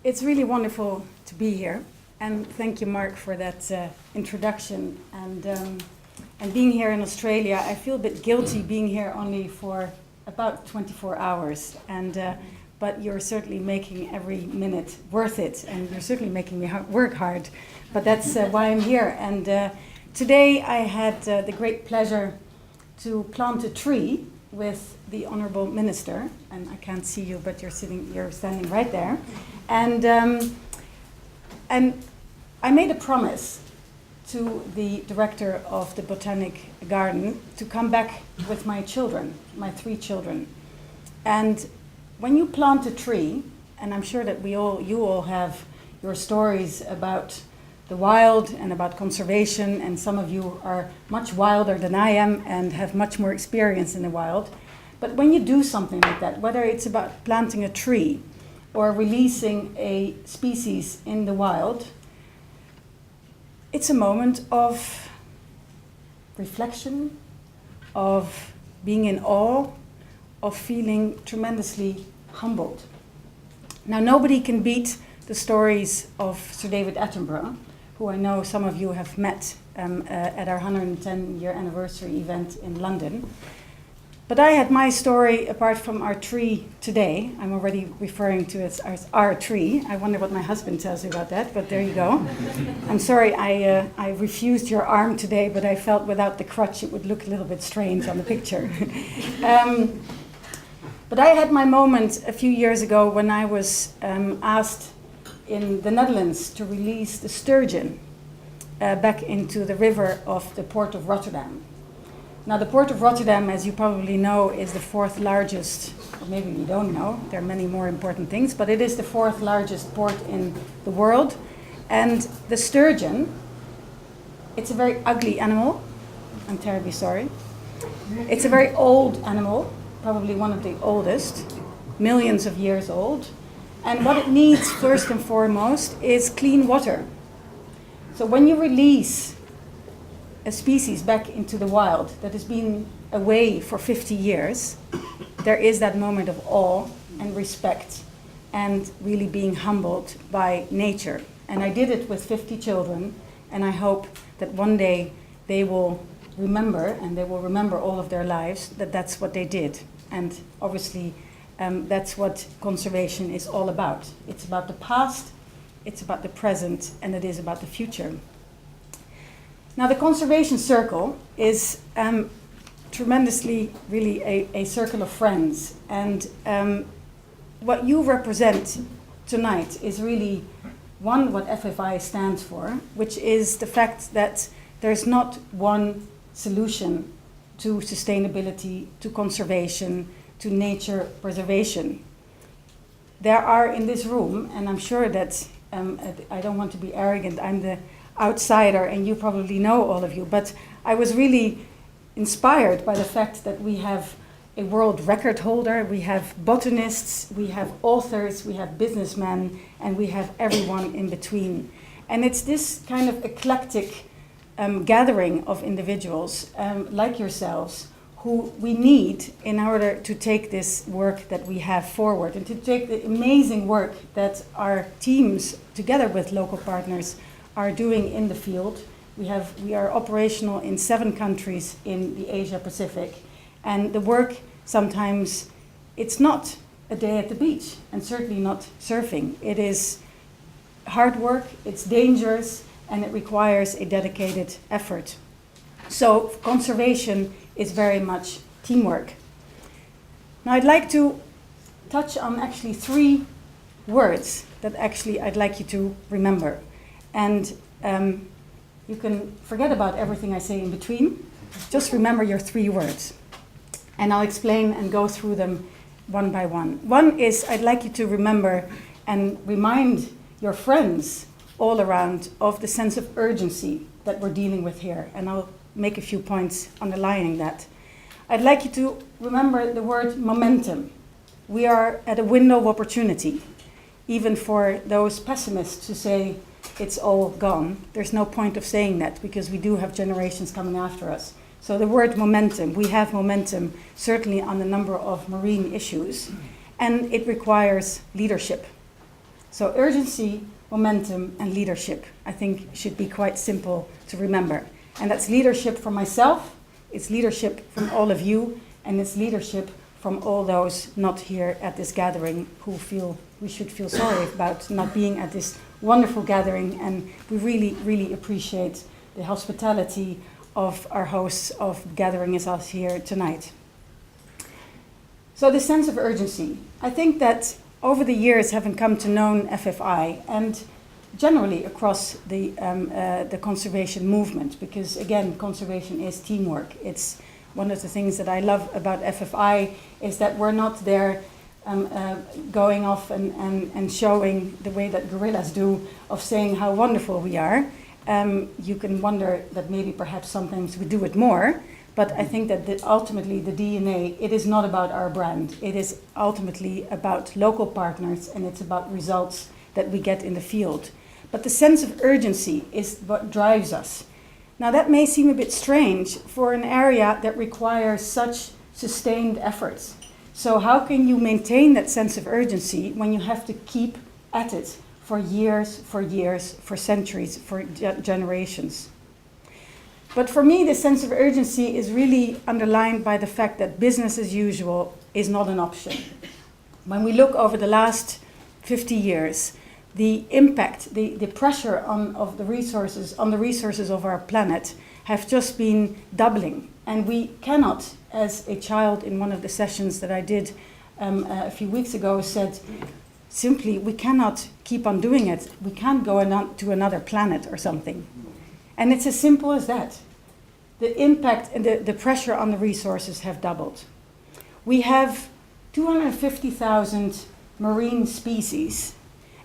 It's really wonderful to be here, and thank you, Mark, for that introduction. And being here in Australia, I feel a bit guilty being here only for about 24 hours. But you're certainly making every minute worth it, and you're certainly making me work hard. But that's why I'm here. And today I had the great pleasure to plant a tree with the Honourable Minister, and I can't see you, but you're standing right there. And I made a promise to the director of the Botanic Garden to come back with my children, my 3 children. And when you plant a tree, and I'm sure that you all have your stories about the wild and about conservation, and some of you are much wilder than I am and have much more experience in the wild. But when you do something like that, whether it's about planting a tree or releasing a species in the wild, it's a moment of reflection, of being in awe, of feeling tremendously humbled. Now, nobody can beat the stories of Sir David Attenborough, who I know some of you have met at our 110-year anniversary event in London. But I had my story apart from our tree today. I'm already referring to it as our tree. I wonder what my husband tells you about that, but there you go. I'm sorry I refused your arm today, but I felt without the crutch it would look a little bit strange on the picture. But I had my moment a few years ago when I was asked in the Netherlands to release the sturgeon back into the river of the port of Rotterdam. Now, the port of Rotterdam, as you probably know, is the 4th largest, or maybe you don't know, there are many more important things, but it is the 4th largest port in the world. And the sturgeon, it's a very ugly animal. I'm terribly sorry. It's a very old animal, probably one of the oldest, millions of years old. And what it needs, first and foremost, is clean water. So when you release a species back into the wild that has been away for 50 years, there is that moment of awe and respect and really being humbled by nature. And I did it with 50 children, and I hope that one day they will remember, and they will remember all of their lives, that that's what they did. And obviously that's what conservation is all about. It's about the past, it's about the present, and it is about the future. Now, the conservation circle is tremendously really a circle of friends. And what you represent tonight is really, one, what FFI stands for, which is the fact that there's not one solution to sustainability, to conservation, to nature preservation. There are in this room, and I'm sure that, I don't want to be arrogant, I'm the outsider, and you probably know all of you, but I was really inspired by the fact that we have a world record holder, we have botanists, we have authors, we have businessmen, and we have everyone in between. And it's this kind of eclectic gathering of individuals like yourselves who we need in order to take this work that we have forward and to take the amazing work that our teams, together with local partners, are doing in the field. We are operational in 7 countries in the Asia Pacific, and the work sometimes, it's not a day at the beach, and certainly not surfing. It is hard work, it's dangerous, and it requires a dedicated effort. So conservation is very much teamwork. Now I'd like to touch on actually 3 words that actually I'd like you to remember. And you can forget about everything I say in between. Just remember your 3 words. And I'll explain and go through them one by one. One is, I'd like you to remember and remind your friends all around of the sense of urgency that we're dealing with here. And I'll make a few points underlying that. I'd like you to remember the word momentum. We are at a window of opportunity, even for those pessimists who say, it's all gone. There's no point of saying that because we do have generations coming after us. So the word momentum, we have momentum certainly on a number of marine issues, and it requires leadership. So urgency, momentum, and leadership, I think, should be quite simple to remember. And that's leadership from myself, it's leadership from all of you, and it's leadership from all those not here at this gathering who feel we should feel sorry about not being at this wonderful gathering. And we really, really appreciate the hospitality of our hosts of gathering us here tonight. So the sense of urgency. I think that over the years, having come to know FFI and generally across the conservation movement, because again, conservation is teamwork. It's one of the things that I love about FFI is that we're not there going off and showing the way that gorillas do of saying how wonderful we are. You can wonder that maybe perhaps sometimes we do it more, but I think that ultimately the DNA, it is not about our brand. It is ultimately about local partners, and it's about results that we get in the field. But the sense of urgency is what drives us. Now that may seem a bit strange for an area that requires such sustained efforts. So how can you maintain that sense of urgency when you have to keep at it for years, for centuries, for generations? But for me, the sense of urgency is really underlined by the fact that business as usual is not an option. When we look over the last 50 years, the impact, the pressure on the resources of our planet have just been doubling. And we cannot, as a child in one of the sessions that I did a few weeks ago said, simply, we cannot keep on doing it. We can't go to another planet or something. And it's as simple as that. The impact and the pressure on the resources have doubled. We have 250,000 marine species.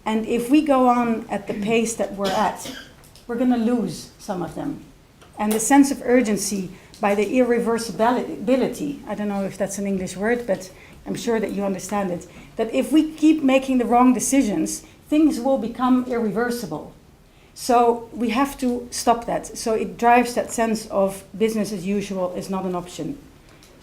And if we go on at the pace that we're at, we're going to lose some of them. And the sense of urgency by the irreversibility, I don't know if that's an English word, but I'm sure that you understand it, that if we keep making the wrong decisions, things will become irreversible. So we have to stop that. So it drives that sense of business as usual is not an option.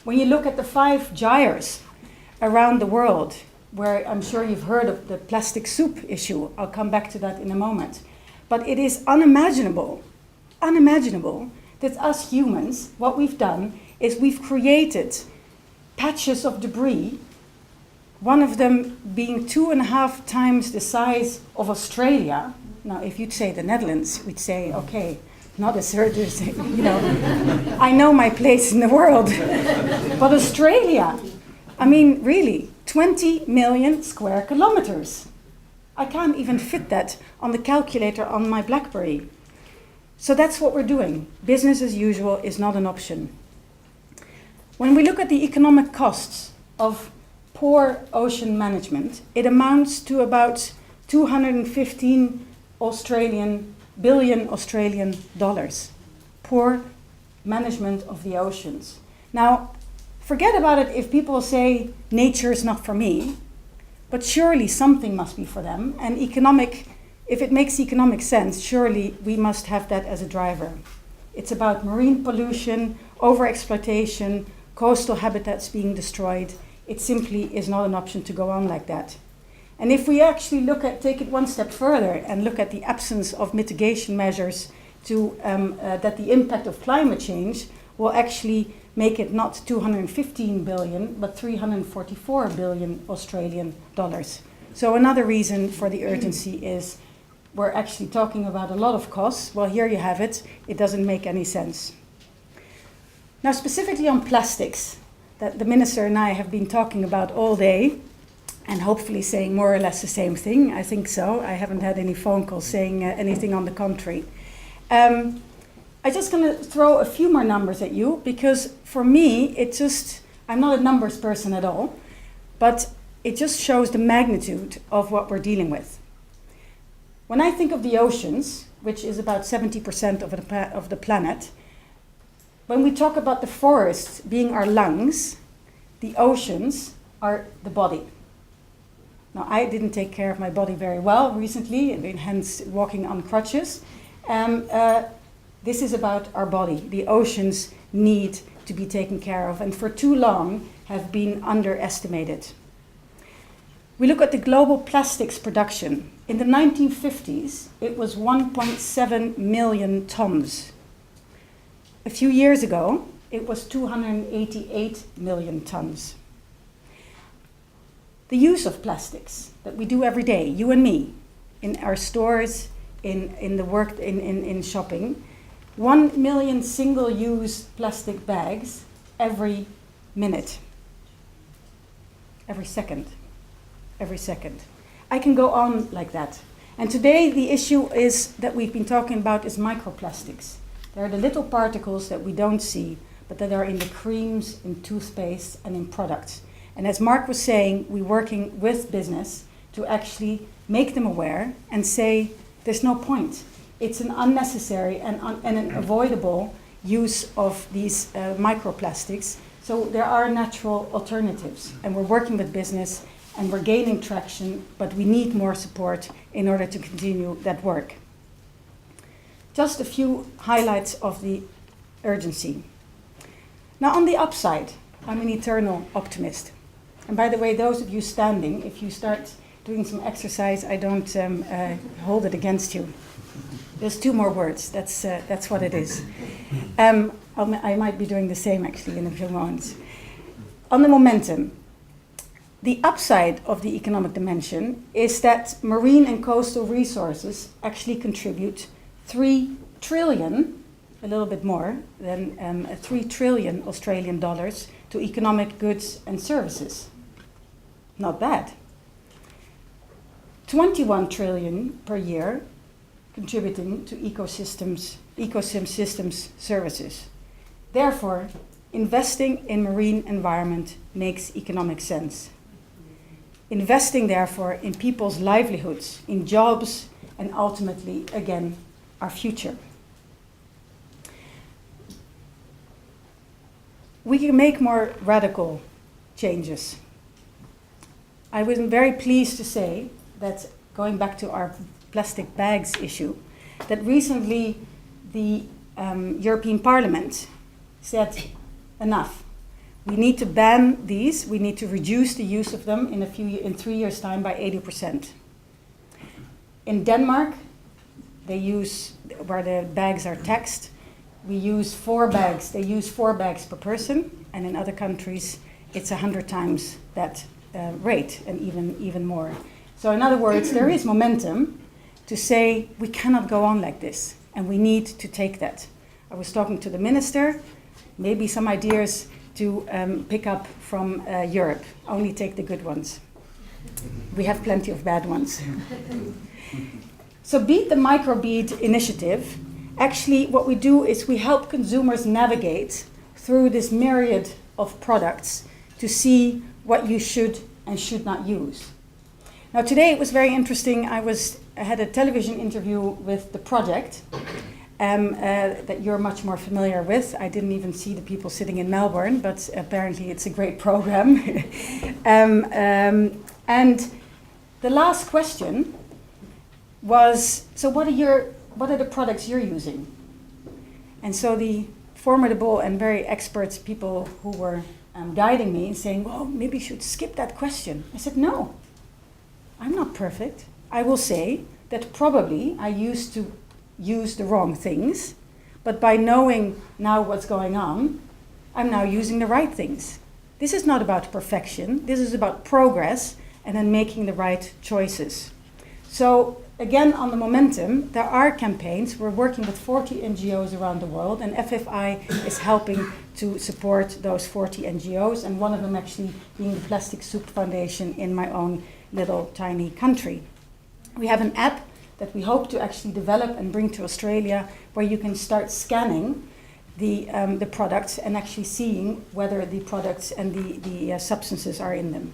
When you look at the 5 gyres around the world, where I'm sure you've heard of the plastic soup issue, I'll come back to that in a moment. But it is unimaginable that us humans, what we've done is we've created patches of debris, one of them being 2.5 times the size of Australia. Now, if you'd say the Netherlands, we'd say, okay, not as serious, I know my place in the world. But Australia, I mean, really, 20 million square kilometers. I can't even fit that on the calculator on my BlackBerry. So that's what we're doing. Business as usual is not an option. When we look at the economic costs of poor ocean management, it amounts to about 215 billion Australian dollars. Poor management of the oceans. Now, forget about it if people say nature is not for me, but surely something must be for them. And if it makes economic sense, surely we must have that as a driver. It's about marine pollution, overexploitation, coastal habitats being destroyed. It simply is not an option to go on like that. And if we actually take it one step further and look at the absence of mitigation measures that the impact of climate change will actually make it not 215 billion, but 344 billion Australian dollars. So another reason for the urgency is we're actually talking about a lot of costs. Well, here you have it. It doesn't make any sense. Now, specifically on plastics, that the minister and I have been talking about all day, and hopefully saying more or less the same thing. I think so. I haven't had any phone calls saying anything on the contrary. I'm just going to throw a few more numbers at you, because for me, I'm not a numbers person at all, but it just shows the magnitude of what we're dealing with. When I think of the oceans, which is about 70% of the planet, when we talk about the forests being our lungs, the oceans are the body. Now, I didn't take care of my body very well recently, hence walking on crutches. This is about our body. The oceans need to be taken care of, and for too long have been underestimated. We look at the global plastics production. In the 1950s, it was 1.7 million tons. A few years ago, it was 288 million tons. The use of plastics that we do every day, you and me, in our stores, in the work, in shopping, 1 million single-use plastic bags every minute, every second. I can go on like that. And today the issue is that we've been talking about is microplastics. They're the little particles that we don't see, but that are in the creams, in toothpaste, and in products. And as Mark was saying, we're working with business to actually make them aware and say, there's no point. It's an unnecessary and an avoidable use of these microplastics. So there are natural alternatives. And we're working with business and we're gaining traction, but we need more support in order to continue that work. Just a few highlights of the urgency. Now on the upside, I'm an eternal optimist. And by the way, those of you standing, if you start doing some exercise, I don't hold it against you. There's 2 more words, that's what it is. I might be doing the same actually in a few moments. On the momentum, the upside of the economic dimension is that marine and coastal resources actually contribute 3 trillion, a little bit more than 3 trillion Australian dollars to economic goods and services. Not bad. 21 trillion per year contributing to ecosystem systems services. Therefore, investing in marine environment makes economic sense. Investing, therefore, in people's livelihoods, in jobs, and ultimately, again, our future. We can make more radical changes. I was very pleased to say that, going back to our plastic bags issue, that recently the European Parliament said enough. We need to ban these. We need to reduce the use of them in 3 years' time by 80%. In Denmark, they use, where the bags are taxed, we use 4 bags. They use 4 bags per person, and in other countries, it's 100 times that rate, and even more. So in other words, there is momentum to say we cannot go on like this, and we need to take that. I was talking to the minister, maybe some ideas to pick up from Europe. Only take the good ones. We have plenty of bad ones. So Beat the Microbead initiative, actually what we do is we help consumers navigate through this myriad of products to see what you should and should not use. Now today it was very interesting. I had a television interview with The Project that you're much more familiar with. I didn't even see the people sitting in Melbourne, but apparently it's a great program. And the last question was, so what are the products you're using? And so the formidable and very expert people who were guiding me saying, well, maybe you should skip that question. I said, no, I'm not perfect. I will say that probably I used to use the wrong things, but by knowing now what's going on, I'm now using the right things. This is not about perfection. This is about progress and then making the right choices. So again, on the momentum, there are campaigns. We're working with 40 NGOs around the world, and FFI is helping to support those 40 NGOs, and one of them actually being the Plastic Soup Foundation in my own little tiny country. We have an app that we hope to actually develop and bring to Australia, where you can start scanning the products and actually seeing whether the products and the substances are in them.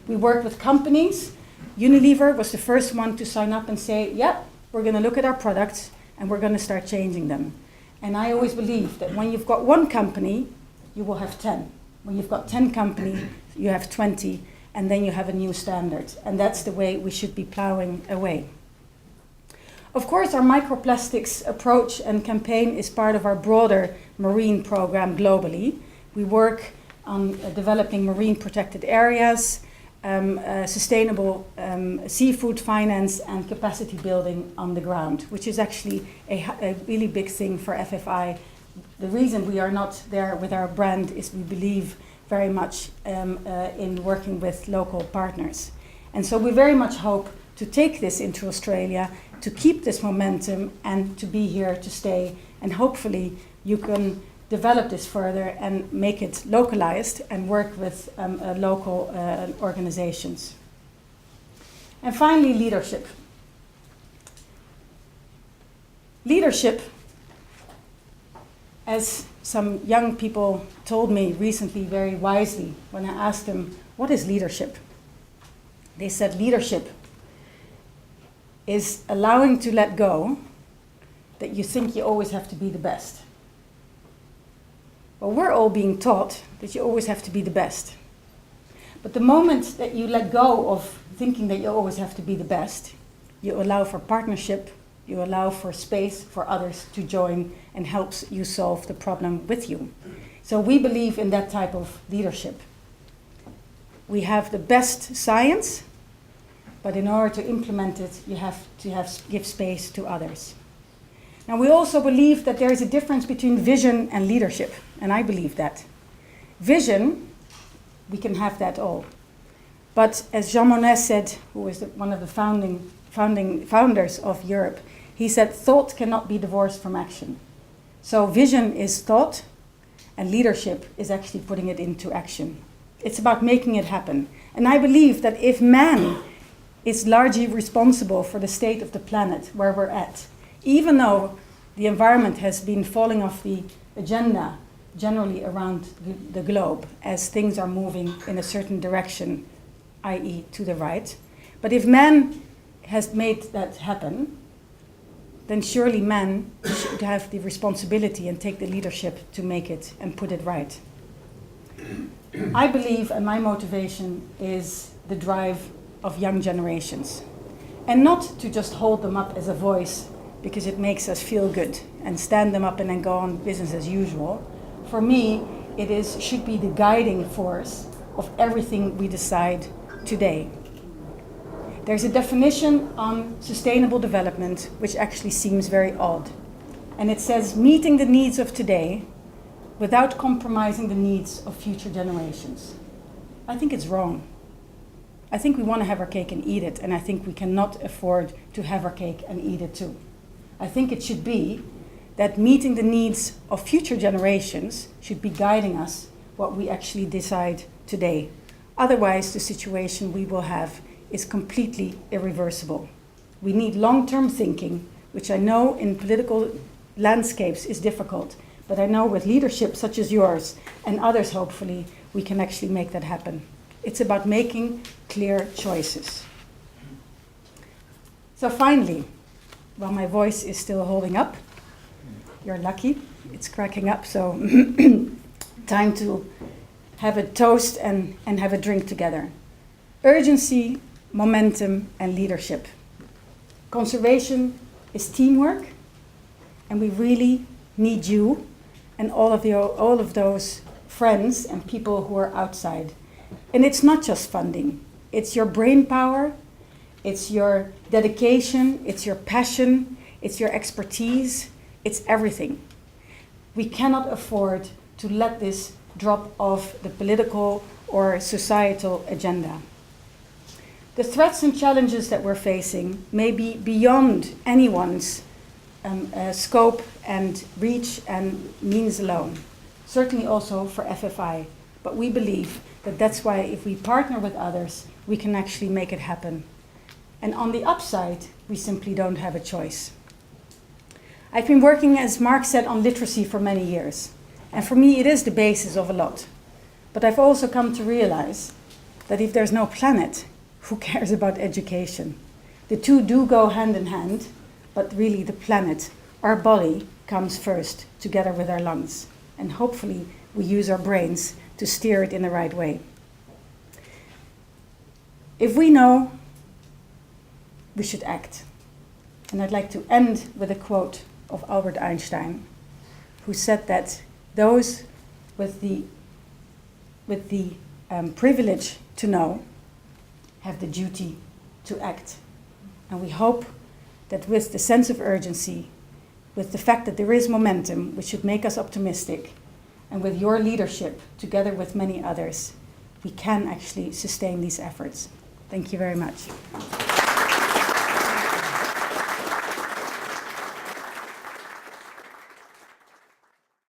We work with companies. Unilever was the first one to sign up and say, yep, we're going to look at our products and we're going to start changing them. And I always believe that when you've got one company, you will have 10. When you've got 10 companies, you have 20, and then you have a new standard. And that's the way we should be plowing away. Of course, our microplastics approach and campaign is part of our broader marine program globally. We work on developing marine protected areas. sustainable seafood finance and capacity building on the ground, which is actually a really big thing for FFI. The reason we are not there with our brand is we believe very much in working with local partners. And so we very much hope to take this into Australia, to keep this momentum and to be here to stay. And hopefully you can develop this further and make it localized and work with local organizations. And finally, leadership. Leadership, as some young people told me recently very wisely when I asked them, what is leadership? They said leadership is allowing to let go that you think you always have to be the best. Well, we're all being taught that you always have to be the best. But the moment that you let go of thinking that you always have to be the best, you allow for partnership, you allow for space for others to join and helps you solve the problem with you. So we believe in that type of leadership. We have the best science, but in order to implement it, you have to give space to others. Now, we also believe that there is a difference between vision and leadership, and I believe that. Vision, we can have that all. But as Jean Monnet said, who was one of the founders of Europe, he said, thought cannot be divorced from action. So vision is thought, and leadership is actually putting it into action. It's about making it happen. And I believe that if man is largely responsible for the state of the planet where we're at, even though the environment has been falling off the agenda generally around the globe as things are moving in a certain direction, i.e. to the right. But if man has made that happen, then surely man should have the responsibility and take the leadership to make it and put it right. I believe, and my motivation is the drive of young generations. And not to just hold them up as a voice because it makes us feel good and stand them up and then go on business as usual. For me, should be the guiding force of everything we decide today. There's a definition on sustainable development which actually seems very odd. And it says, meeting the needs of today without compromising the needs of future generations. I think it's wrong. I think we want to have our cake and eat it, and I think we cannot afford to have our cake and eat it too. I think it should be that meeting the needs of future generations should be guiding us what we actually decide today. Otherwise, the situation we will have is completely irreversible. We need long-term thinking, which I know in political landscapes is difficult, but I know with leadership such as yours and others, hopefully, we can actually make that happen. It's about making clear choices. So finally, while my voice is still holding up, you're lucky, it's cracking up, so time to have a toast and have a drink together. Urgency, momentum, and leadership. Conservation is teamwork, and we really need you and all of those friends and people who are outside. And it's not just funding, it's your brain power, it's your dedication, it's your passion, it's your expertise, it's everything. We cannot afford to let this drop off the political or societal agenda. The threats and challenges that we're facing may be beyond anyone's scope and reach and means alone. Certainly also for FFI, but we believe that that's why if we partner with others, we can actually make it happen. And on the upside, we simply don't have a choice. I've been working, as Mark said, on literacy for many years. And for me, it is the basis of a lot. But I've also come to realize that if there's no planet, who cares about education? The two do go hand in hand, but really the planet, our body, comes first, together with our lungs. And hopefully we use our brains to steer it in the right way. If we know, we should act. And I'd like to end with a quote of Albert Einstein, who said that those with the privilege to know have the duty to act. And we hope that with the sense of urgency, with the fact that there is momentum, which should make us optimistic, and with your leadership, together with many others, we can actually sustain these efforts. Thank you very much.